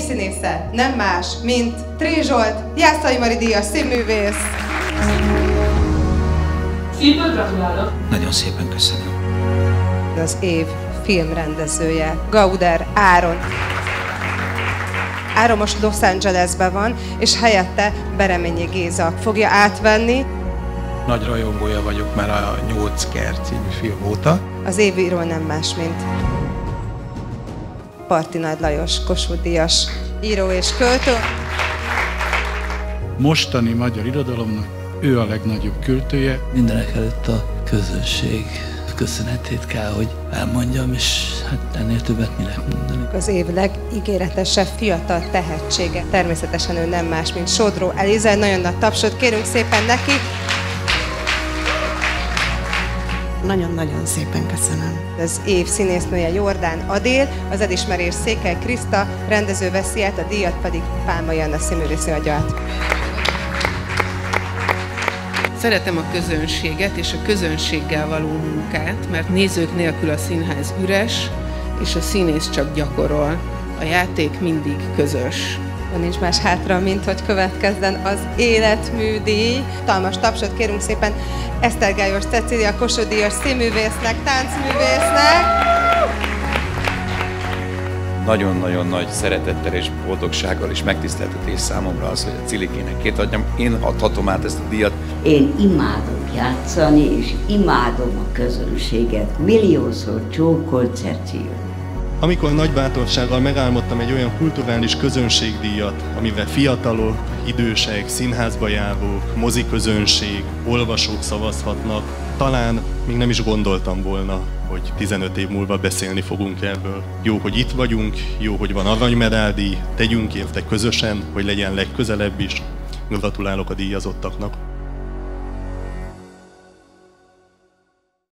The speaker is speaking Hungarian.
évszínésze nem más, mint Tré Zsolt, Jászai Mari díjas színművész. Szívből gratulálok! Nagyon szépen köszönöm. Az év filmrendezője, Gauder Áron. Áron most Los Angelesben van, és helyette Bereményi Géza fogja átvenni. Nagy rajongója vagyok már a 8 kert című film óta. Az évíró nem más, mint Parti Nagy Lajos, Kossuth díjas író és költő. Mostani magyar irodalomnak ő a legnagyobb költője. Mindenekelőtt a közönség köszönetét kell, hogy elmondjam, és hát ennél többet minek mondani. Az év legígéretesebb fiatal tehetsége. Természetesen ő nem más, mint Sodró Eliza. Nagyon nagy tapsot kérünk szépen neki. Nagyon-nagyon szépen köszönöm. Az év színésznője Jordán Adél, az elismerés Székely Kriszta, rendező veszi át, a díjat pedig Pálmai Anna színművésznő adja át. Szeretem a közönséget és a közönséggel való munkát, mert nézők nélkül a színház üres, és a színész csak gyakorol. A játék mindig közös. Nincs más hátra, mint hogy következzen az életműdíj. Talmas tapsot kérünk szépen Esztergályos Cecília Kossuth díjas színművésznek, táncművésznek. Nagyon-nagyon nagy szeretettel és boldogsággal és megtiszteltetés számomra az, hogy a Cilikének két adjam. Én adhatom át ezt a díjat. Én imádok játszani, és imádom a közönséget. Milliószor csókolt Cecília. Amikor nagy bátorsággal megálmodtam egy olyan kulturális közönségdíjat, amivel fiatalok, idősek, színházba járók, moziközönség, olvasók szavazhatnak, talán még nem is gondoltam volna, hogy 15 év múlva beszélni fogunk erről. Jó, hogy itt vagyunk, jó, hogy van aranymedálydíj, tegyünk érte közösen, hogy legyen legközelebb is. Gratulálok a díjazottaknak.